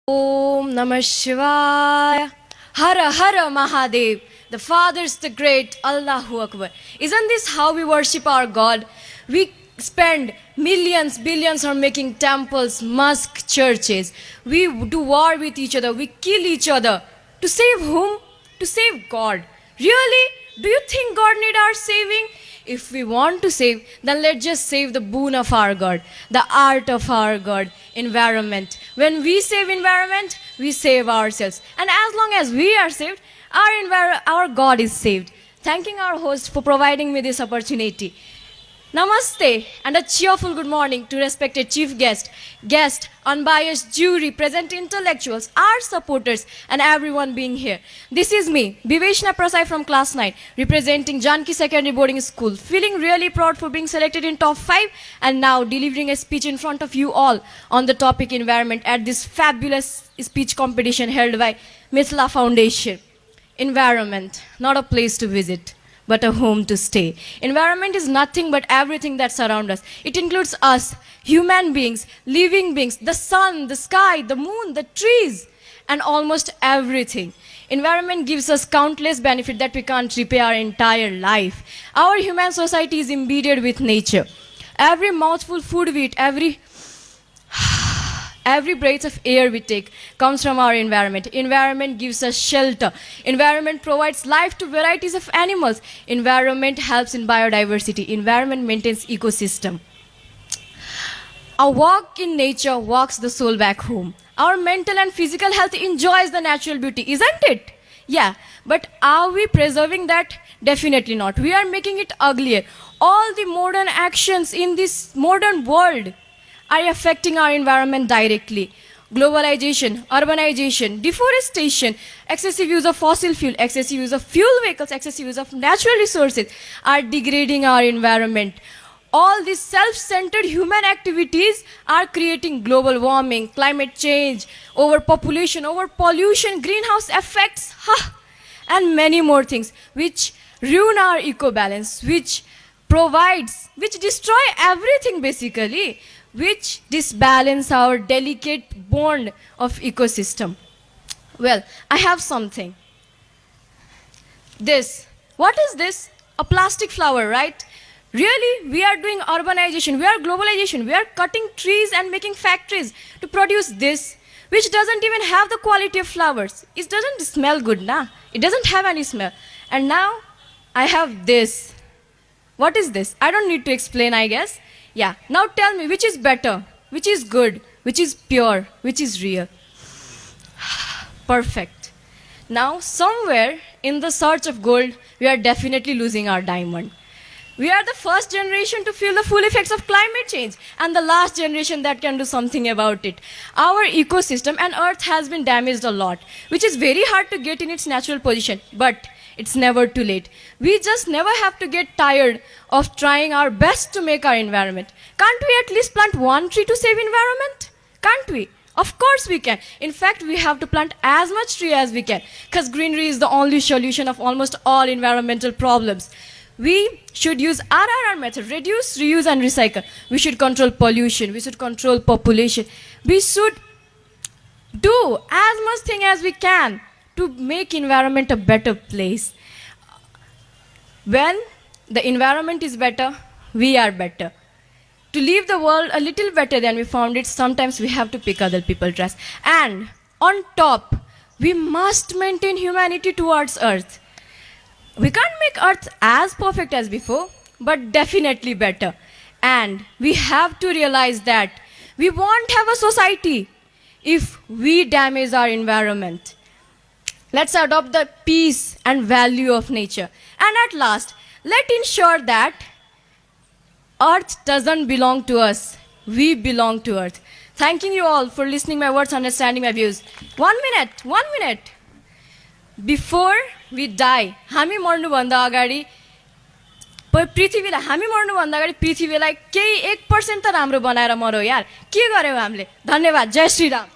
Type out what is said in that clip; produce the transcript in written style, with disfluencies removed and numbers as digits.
Om Namah Shivaya. Hara Hara Mahadev. The Father's the Great. Allahu Akbar. Isn't this how we worship our God? We spend millions, billions on making temples, mosques, churches. We do war with each other. We kill each other. To save whom? To save God. Really? Do you think God need our saving? If we want to save, then let's just save the boon of our God, the art of our God, environment. When we save environment, we save ourselves. And as long as we are saved, our God is saved. Thanking our host for providing me this opportunity. Namaste and a cheerful good morning to respected chief guest, unbiased jury, present intellectuals, our supporters and everyone being here. This is me, Biveshna Prasai from class 9, representing Janki Secondary Boarding School, feeling really proud for being selected in top 5 and now delivering a speech in front of you all on the topic environment at this fabulous speech competition held by Mithila Foundation. Environment, not a place to visit, but a home to stay. Environment is nothing but everything that surrounds us. It includes us, human beings, living beings, the sun, the sky, the moon, the trees, and almost everything. Environment gives us countless benefits that we can't repay our entire life. Our human society is embedded with nature. Every mouthful food we eat, every breath of air we take comes from our environment. Environment gives us shelter. Environment provides life to varieties of animals. Environment helps in biodiversity. Environment maintains ecosystem. A walk in nature walks the soul back home. Our mental and physical health enjoys the natural beauty, isn't it? Yeah, but are we preserving that? Definitely not. We are making it uglier. All the modern actions in this modern world are affecting our environment directly. Globalization, urbanization, deforestation, excessive use of fossil fuel, excessive use of fuel vehicles, excessive use of natural resources are degrading our environment. All these self-centered human activities are creating global warming, climate change, overpopulation, overpollution, greenhouse effects, and many more things which ruin our eco-balance, which destroy everything basically, which disbalance our delicate bond of ecosystem. Well, I have something. This. What is this? A plastic flower, right? Really? We are doing urbanization, we are globalization, we are cutting trees and making factories to produce this, which doesn't even have the quality of flowers. It doesn't smell good, nah? It doesn't have any smell. And now, I have this. What is this? I don't need to explain, I guess. Yeah, now tell me which is better, which is good, which is pure, which is real. Perfect. Now, somewhere in the search of gold, we are definitely losing our diamond. We are the first generation to feel the full effects of climate change and the last generation that can do something about it. Our ecosystem and earth has been damaged a lot, which is very hard to get in its natural position, but it's never too late. We just never have to get tired of trying our best to make our environment. Can't we at least plant one tree to save environment? Can't we? Of course we can. In fact, we have to plant as much tree as we can, because greenery is the only solution of almost all environmental problems. We should use RRR method, reduce, reuse and recycle. We should control pollution. We should control population. We should do as much thing as we can to make environment a better place. When the environment is better, we are better. To leave the world a little better than we found it, sometimes we have to pick other people's trash. And on top, we must maintain humanity towards Earth. We can't make Earth as perfect as before, but definitely better. And we have to realize that we won't have a society if we damage our environment. Let's adopt the peace and value of nature. And at last, let's ensure that Earth doesn't belong to us. We belong to Earth. Thanking you all for listening my words, understanding my views. 1 minute. Before we die, हामी मर्नुभन्दा अगाडि पृथ्वीलाई केही 1% त राम्रो बनाएर मरौ यार। के गर्यौ हामीले? धन्यवाद। जय श्री राम।